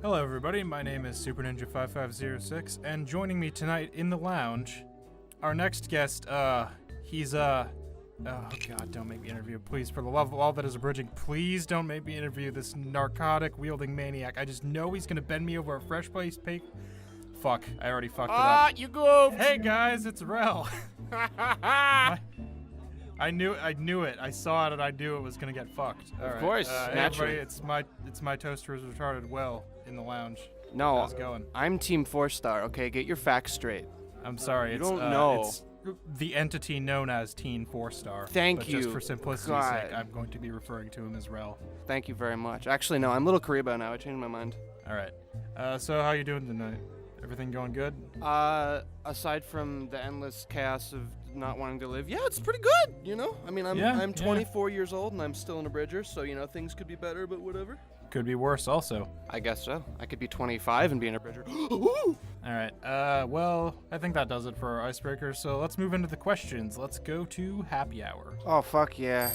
Hello everybody, my name is superninja5506, and joining me tonight in the lounge, our next guest, he's oh god, don't make me interview, please, for the love of all that is abridging, please don't make me interview this narcotic-wielding maniac. I just know he's gonna bend me over a fresh placed pig. Fuck, I already fucked it up. You goofed! Hey guys, it's Rel. I knew it. I saw it and I knew it was gonna get fucked. All right. Of course, naturally. Everybody, it's my toaster is retarded. Well, in the lounge. No, how's it going? I'm Team 4-star. Okay, get your facts straight. I'm sorry. You don't know. It's the entity known as Teen 4-star. Thank you. Just for simplicity's sake, I'm going to be referring to him as Rel. Thank you very much. Actually, no, I'm Little Karibo now. I changed my mind. All right. So how you doing tonight? Everything going good? Aside from the endless chaos of not wanting to live, yeah, it's pretty good, you know? I mean, I'm 24 years old and I'm still an Abridger, so, you know, things could be better, but whatever. Could be worse also. I guess so. I could be 25 and be an Abridger. All right, well, I think that does it for our icebreakers, so let's move into the questions. Let's go to happy hour. Oh, fuck yeah.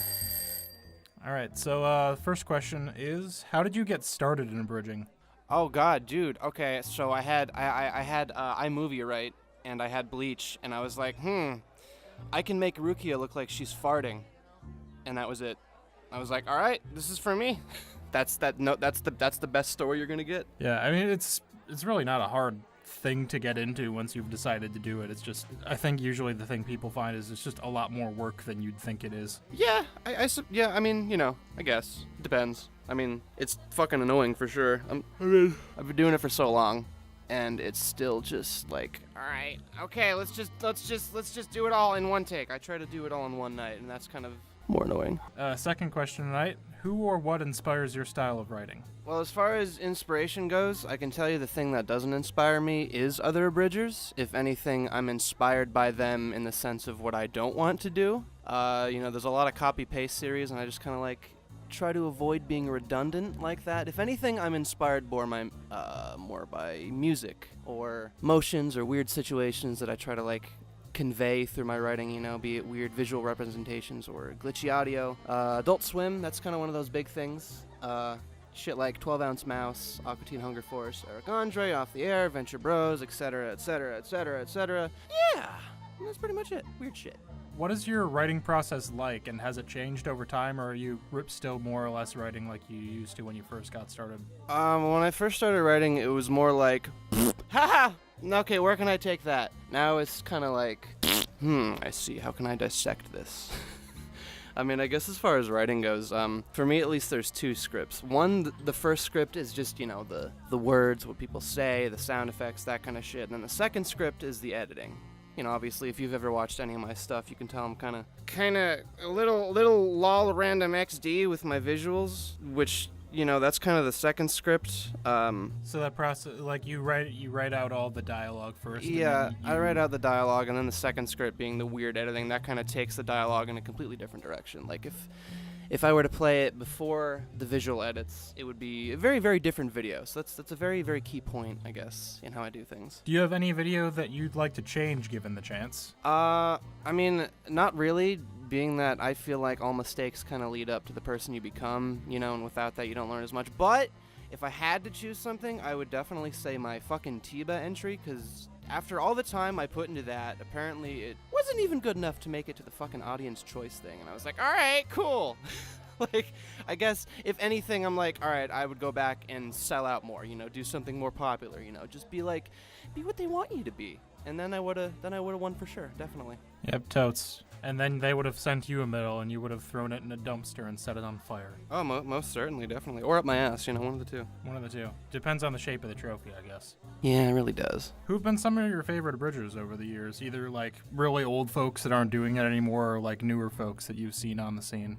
All right, so the first question is, how did you get started in abridging? Oh god, dude. Okay, so I had iMovie, right? And I had Bleach, and I was like, I can make Rukia look like she's farting. And that was it. I was like, all right, this is for me. That's the best story you're gonna get. Yeah, I mean, it's really not a hard thing to get into once you've decided to do it. It's just, I think usually the thing people find is it's just a lot more work than you'd think it is. Yeah, I mean, you know, I guess. It depends. I mean, it's fucking annoying for sure. I've been doing it for so long, and it's still just like, all right, okay, let's just do it all in one take. I try to do it all in one night, and that's kind of more annoying. Second question tonight: who or what inspires your style of writing? Well, as far as inspiration goes, I can tell you the thing that doesn't inspire me is other Abridgers. If anything, I'm inspired by them in the sense of what I don't want to do. You know, there's a lot of copy-paste series, and I just kind of like try to avoid being redundant like that. If anything, I'm inspired more by music or motions or weird situations that I try to like convey through my writing, you know, be it weird visual representations or glitchy audio. Adult Swim, that's kind of one of those big things. Shit like 12-Ounce Mouse, Aqua Teen Hunger Force, Eric Andre, Off the Air, Venture Bros, etc., etc., etc., etc. Yeah, that's pretty much it. Weird shit. What is your writing process like, and has it changed over time, or are you still more or less writing like you used to when you first got started? When I first started writing, it was more like, haha, okay, where can I take that? Now it's kind of like, I see, how can I dissect this? I mean, I guess as far as writing goes, for me at least there's two scripts. One, the first script is just, you know, the words, what people say, the sound effects, that kind of shit. And then the second script is the editing. You know, obviously, if you've ever watched any of my stuff, you can tell I'm kind of a little lol random XD with my visuals, which, you know, that's kind of the second script. So that process, like you write out all the dialogue first. Yeah, I write out the dialogue, and then the second script being the weird editing, that kind of takes the dialogue in a completely different direction. Like if I were to play it before the visual edits, it would be a very, very different video. So that's a very, very key point, I guess, in how I do things. Do you have any video that you'd like to change given the chance? I mean, not really, being that I feel like all mistakes kind of lead up to the person you become, you know, and without that you don't learn as much. But if I had to choose something, I would definitely say my fucking Tiba entry, because after all the time I put into that, apparently it wasn't even good enough to make it to the fucking audience choice thing. And I was like, all right, cool. Like, I guess, if anything, I'm like, all right, I would go back and sell out more, you know, do something more popular, you know, just be like, be what they want you to be. And then I would've won for sure, definitely. Yep, totes. And then they would have sent you a medal, and you would have thrown it in a dumpster and set it on fire. Oh, most certainly, definitely. Or up my ass, you know, one of the two. One of the two. Depends on the shape of the trophy, I guess. Yeah, it really does. Who've been some of your favorite Abridgers over the years? Either, like, really old folks that aren't doing it anymore, or, like, newer folks that you've seen on the scene?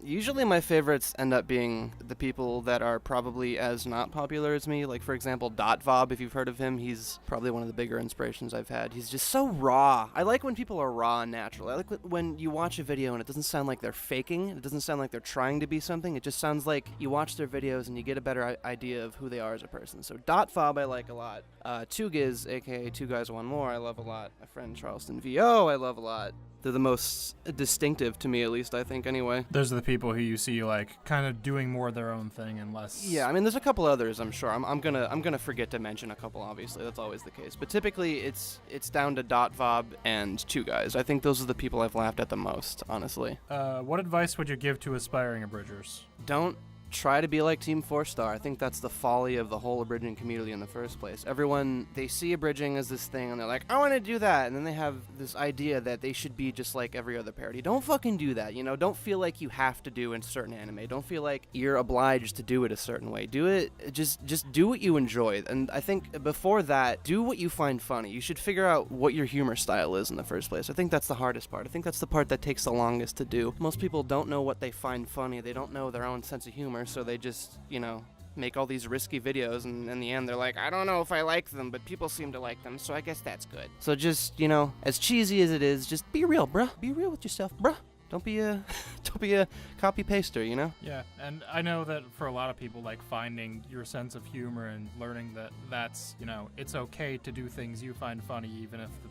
Usually my favorites end up being the people that are probably as not popular as me. Like, for example, Dotvob, if you've heard of him, he's probably one of the bigger inspirations I've had. He's just so raw. I like when people are raw and natural. I like when you watch a video and it doesn't sound like they're faking. It doesn't sound like they're trying to be something. It just sounds like you watch their videos and you get a better idea of who they are as a person. So Dotvob I like a lot. Two Giz, aka Two Guys One More, I love a lot. My friend Charleston VO, I love a lot. They're the most distinctive to me, at least, I think, anyway. Those are the people who you see, like, kind of doing more their own thing and less... Yeah, I mean, there's a couple others, I'm sure. I'm gonna forget to mention a couple, obviously. That's always the case. But typically, it's down to Dotvob and two guys. I think those are the people I've laughed at the most, honestly. What advice would you give to aspiring Abridgers? Don't try to be like Team 4-Star. I think that's the folly of the whole abridging community in the first place. Everyone, they see abridging as this thing, and they're like, I want to do that, and then they have this idea that they should be just like every other parody. Don't fucking do that, you know? Don't feel like you have to do in certain anime. Don't feel like you're obliged to do it a certain way. Do it, just do what you enjoy. And I think before that, do what you find funny. You should figure out what your humor style is in the first place. I think that's the hardest part. I think that's the part that takes the longest to do. Most people don't know what they find funny. They don't know their own sense of humor, so they just, you know, make all these risky videos, and in the end they're like, I don't know if I like them, but people seem to like them, so I guess that's good. So just, you know, as cheesy as it is, just be real, bruh. Be real with yourself, bruh. Don't be a copy-paster, you know? Yeah, and I know that for a lot of people, like, finding your sense of humor and learning that that's, you know, it's okay to do things you find funny even if the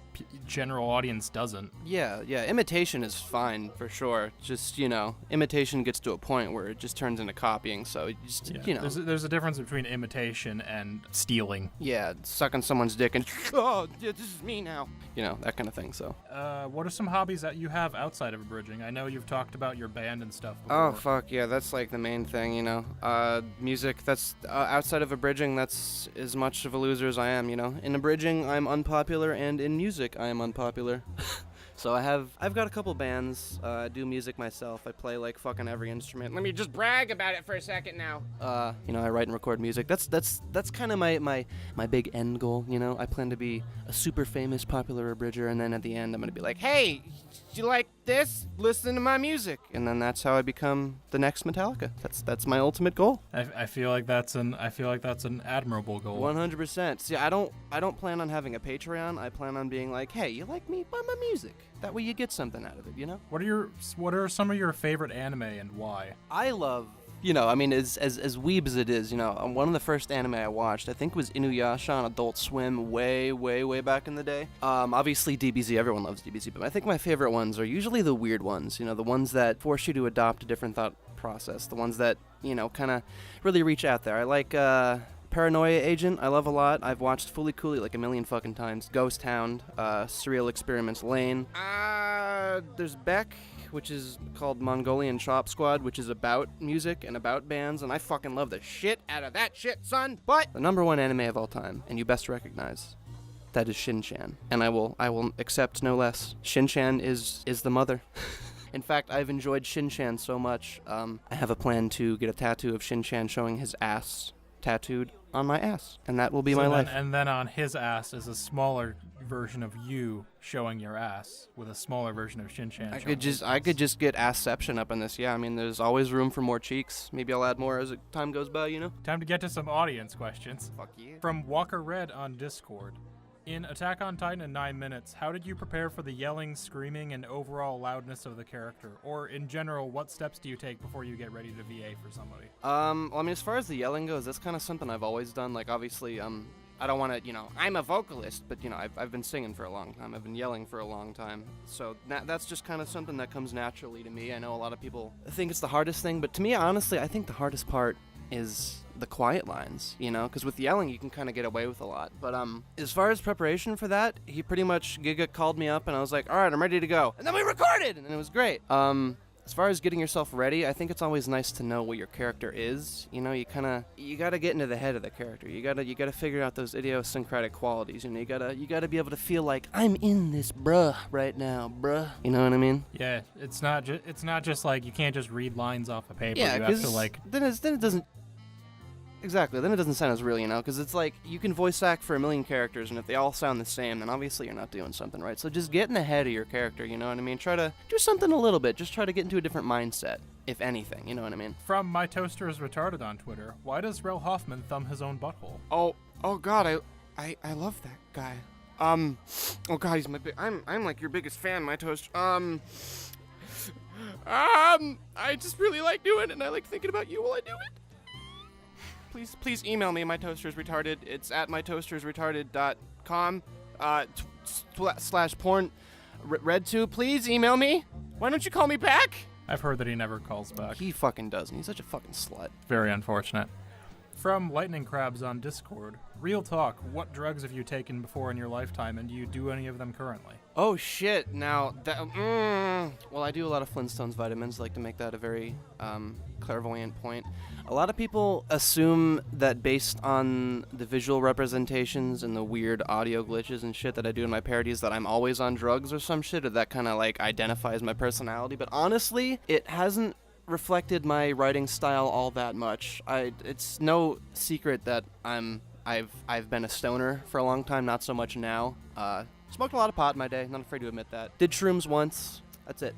general audience doesn't. Yeah, imitation is fine, for sure. Just, you know, imitation gets to a point where it just turns into copying, so just, you know. There's a difference between imitation and stealing. Yeah, sucking someone's dick and, oh, this is me now. You know, that kind of thing, so. What are some hobbies that you have outside of abridging? I know you've talked about your band and stuff before. Oh, fuck, yeah, that's like the main thing, you know. Music, that's, outside of abridging, that's as much of a loser as I am, you know. In abridging, I'm unpopular, and in music, I am unpopular. So I've got a couple bands. I do music myself. I play like fucking every instrument. Let me just brag about it for a second now. You know, I write and record music. That's kind of my big end goal, you know. I plan to be a super famous popular abridger, and then at the end I'm gonna be like, hey, you like this? Listen to my music. And then that's how I become the next Metallica. That's my ultimate goal. I feel like that's an admirable goal. 100%. See, I don't plan on having a Patreon. I plan on being like, hey, you like me? Buy my music. That way you get something out of it, you know? What are some of your favorite anime and why? I love, you know, I mean, as weeb as it is, you know, one of the first anime I watched, I think was Inuyasha on Adult Swim way back in the day. Obviously DBZ, everyone loves DBZ, but I think my favorite ones are usually the weird ones, you know, the ones that force you to adopt a different thought process, the ones that, you know, kind of really reach out there. I like, Paranoia Agent, I love a lot. I've watched Fully Cooley like a million fucking times. Ghost Hound, Surreal Experiments Lane. There's Beck, which is called Mongolian Chop Squad, which is about music and about bands, and I fucking love the shit out of that shit, son. But the #1 anime of all time, and you best recognize, that is Shin-Chan. And I will accept no less. Shin-Chan is the mother. In fact, I've enjoyed Shin-Chan so much, I have a plan to get a tattoo of Shin-Chan showing his ass tattooed on my ass, and that will be my life. And then on his ass is a smaller version of you showing your ass with a smaller version of Shin-Chan. I could just get assception up in this. Yeah, I mean, there's always room for more cheeks. Maybe I'll add more as time goes by, you know? Time to get to some audience questions. Fuck yeah. From Walker Red on Discord. In Attack on Titan in 9 minutes, how did you prepare for the yelling, screaming, and overall loudness of the character? Or, in general, what steps do you take before you get ready to VA for somebody? Well, I mean, as far as the yelling goes, that's kind of something I've always done. Like, obviously, I don't want to, you know, I'm a vocalist, but, you know, I've been singing for a long time. I've been yelling for a long time. So that's just kind of something that comes naturally to me. I know a lot of people think it's the hardest thing, but to me, honestly, I think the hardest part is the quiet lines, you know, because with yelling you can kind of get away with a lot. But as far as preparation for that, he pretty much Giga called me up and I was like, all right, I'm ready to go, and then we recorded, and it was great. As far as getting yourself ready, I think it's always nice to know what your character is. You know, you gotta get into the head of the character. You gotta figure out those idiosyncratic qualities. You know, you gotta be able to feel like I'm in this, bruh, right now, bruh. You know what I mean? Yeah, it's not just like you can't just read lines off a paper. Yeah, you have to like. Then it doesn't. Exactly, then it doesn't sound as real, you know, because it's like, you can voice act for a million characters, and if they all sound the same, then obviously you're not doing something right. So just get in the head of your character, you know what I mean? Try to do something a little bit, just try to get into a different mindset, if anything, you know what I mean? From MyToasterIsRetarded on Twitter, why does Rel Hoffman thumb his own butthole? Oh god, I love that guy. Oh god, he's my I'm like your biggest fan, MyToast. I just really like doing it, and I like thinking about you while I do it. Please email me, MyToasterIsRetarded. It's at MyToasterIsRetarded.com /porn. Red2, please email me. Why don't you call me back? I've heard that he never calls back. He fucking doesn't. He's such a fucking slut. Very unfortunate. From Lightning Crabs on Discord, real talk, what drugs have you taken before in your lifetime, and do you do any of them currently? Oh shit, now, well, I do a lot of Flintstones vitamins, like to make that a very clairvoyant point. A lot of people assume that based on the visual representations and the weird audio glitches and shit that I do in my parodies that I'm always on drugs or some shit, or that kind of like identifies my personality, but honestly, it hasn't reflected my writing style all that much. It's no secret that I've been a stoner for a long time, not so much now. Smoked a lot of pot in my day, not afraid to admit that. Did shrooms once, that's it.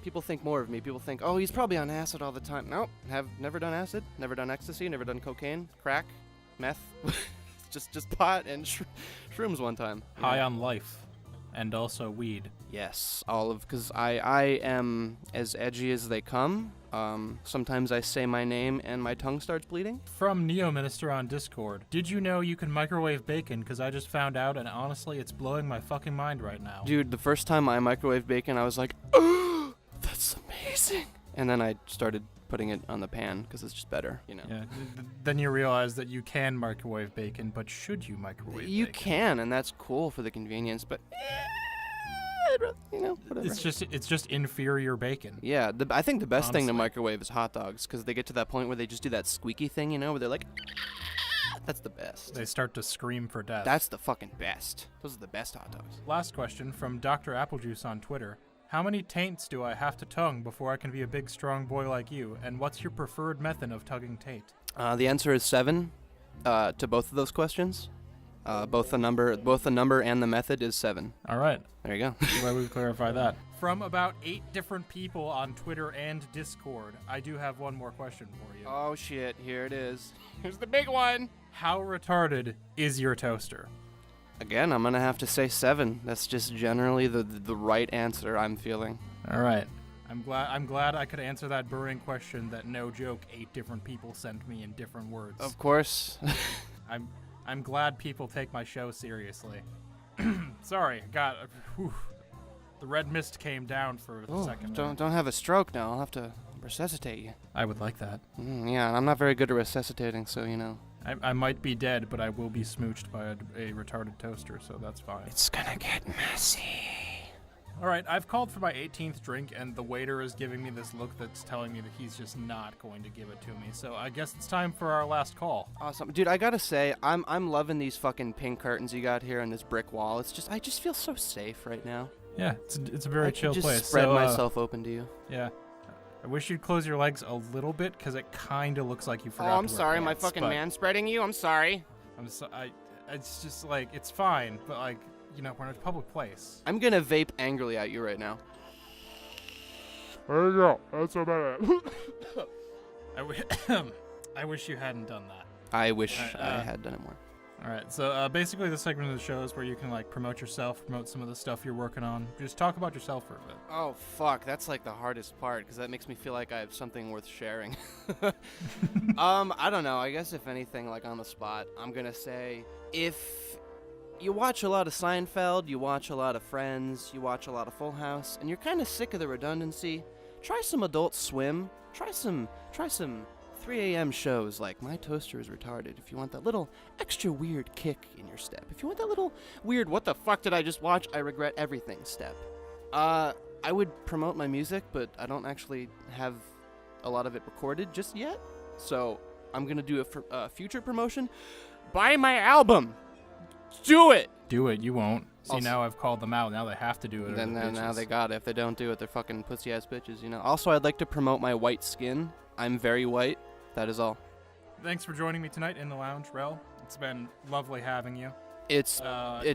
People think more of me. People think, oh, he's probably on acid all the time. Nope, have never done acid, never done ecstasy, never done cocaine, crack, meth. just pot and shrooms one time. High on life, and also weed. Yes, all of, because I am as edgy as they come. Sometimes I say my name and my tongue starts bleeding. From Neo Minister on Discord, did you know you can microwave bacon? Because I just found out, and honestly, it's blowing my fucking mind right now. Dude, the first time I microwaved bacon, I was like, oh, that's amazing. And then I started putting it on the pan because it's just better, you know. Yeah. Then you realize that you can microwave bacon, but should you microwave You bacon? can, and that's cool for the convenience, but you know, whatever. It's just inferior bacon. Yeah, I think the best thing to Honestly. microwave is hot dogs because they get to that point where they just do that squeaky thing, you know, where they're like, that's the best. They start to scream for death. That's the fucking best. Those are the best hot dogs. Last question from Dr. Applejuice on Twitter. How many taints do I have to tongue before I can be a big, strong boy like you? And what's your preferred method of tugging taint? The answer is 7 to both of those questions. Both the number and the method is 7. All right. There you go. Glad we clarify that. From about 8 different people on Twitter and Discord, I do have one more question for you. Oh shit, here it is. Here's the big one. How retarded is your toaster? Again, I'm gonna have to say 7. That's just generally the right answer I'm feeling. All right. I'm glad I could answer that burning question that, no joke, 8 different people sent me in different words. Of course. I'm glad people take my show seriously. Sorry, the red mist came down for a second. Don't have a stroke now. I'll have to resuscitate you. I would like that. Yeah, I'm not very good at resuscitating, so you know. I might be dead, but I will be smooched by a retarded toaster, so that's fine. It's gonna get messy. All right, I've called for my 18th drink, and the waiter is giving me this look that's telling me that he's just not going to give it to me. So I guess it's time for our last call. Awesome, dude. I gotta say, I'm loving these fucking pink curtains you got here and this brick wall. I just feel so safe right now. Yeah, it's a very chill I can place. just spread So, myself open to you. Yeah. I wish you'd close your legs a little bit, because it kind of looks like you forgot Oh, I'm to wear sorry, my pants, fucking but man spreading you. I'm sorry. It's just like, it's fine, but like, you know, we're in a public place. I'm gonna vape angrily at you right now. There you go. That's about it. I wish you hadn't done that. I wish I had done it more. All right, so basically this segment of the show is where you can like promote yourself, promote some of the stuff you're working on. Just talk about yourself for a bit. Oh, fuck. That's like the hardest part because that makes me feel like I have something worth sharing. I don't know. I guess if anything, like on the spot, I'm going to say if you watch a lot of Seinfeld, you watch a lot of Friends, you watch a lot of Full House, and you're kind of sick of the redundancy, try some Adult Swim. Try some 3 a.m. shows like My Toaster is Retarded if you want that little extra weird kick in your step. If you want that little weird, what the fuck did I just watch? I regret everything step. I would promote my music, but I don't actually have a lot of it recorded just yet. So I'm going to do a future promotion. Buy my album. Do it. Do it. You won't. See, Also, now I've called them out. Now they have to do it. Then now they got it. If they don't do it, they're fucking pussy-ass bitches, you know. Also, I'd like to promote my white skin. I'm very white. That is all. Thanks for joining me tonight in the lounge, Rel. It's been lovely having you. It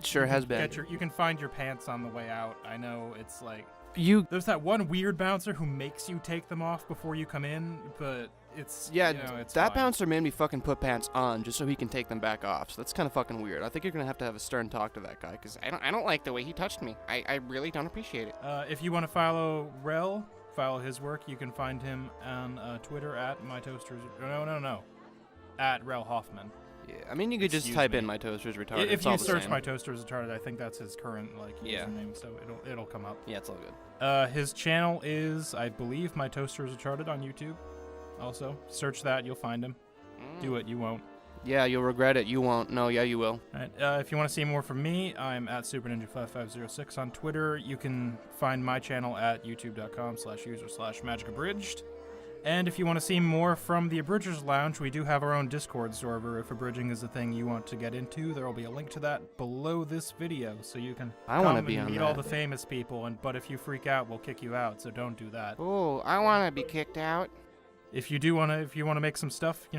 sure has been. You can find your pants on the way out. I know it's like... There's that one weird bouncer who makes you take them off before you come in, but it's... Yeah, you know, it's that fine. bouncer made me fucking put pants on just so he can take them back off. So that's kind of fucking weird. I think you're going to have a stern talk to that guy because I don't like the way he touched me. I really don't appreciate it. If you want to follow Rel, follow his work, you can find him on Twitter at MyToasterIsRetarded. No. At Rel Hoffman. Yeah, I mean, you could just Excuse type me. in My Toaster's Retarded. If It's all you the search same. My Toaster is Retarded, I think that's his current like Yeah. username, so it'll come up. Yeah, it's all good. His channel is, I believe, My Toaster is Retarded on YouTube. Also, search that, you'll find him. Do it, you won't. Yeah, you'll regret it. You won't. No, yeah, you will. All right, if you want to see more from me, I'm at superninja5506 on Twitter. You can find my channel at youtube.com/user/magicabridged. And if you want to see more from the Abridgers Lounge, we do have our own Discord server. If abridging is a thing you want to get into, there will be a link to that below this video, so you can I wanna come be and on meet that. all the famous people. But if you freak out, we'll kick you out, so don't do that. Oh, I want to be kicked out. If you want to make some stuff,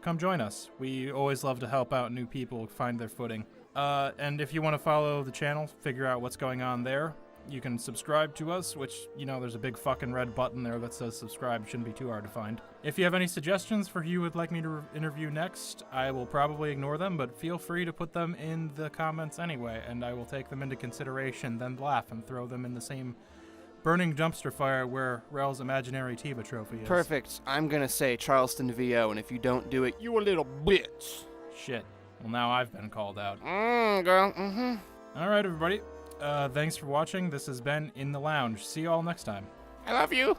come join us. We always love to help out new people find their footing. And if you want to follow the channel, figure out what's going on there, you can subscribe to us, which, there's a big fucking red button there that says subscribe. Shouldn't be too hard to find. If you have any suggestions for who you would like me to interview next, I will probably ignore them, but feel free to put them in the comments anyway, and I will take them into consideration, then laugh and throw them in the same burning dumpster fire where Rel's imaginary Tiva trophy is. Perfect. I'm going to say Charleston VO, and if you don't do it, you a little bitch. Shit. Well, now I've been called out. Girl. Mm-hmm. All right, everybody. Thanks for watching. This has been In the Lounge. See you all next time. I love you.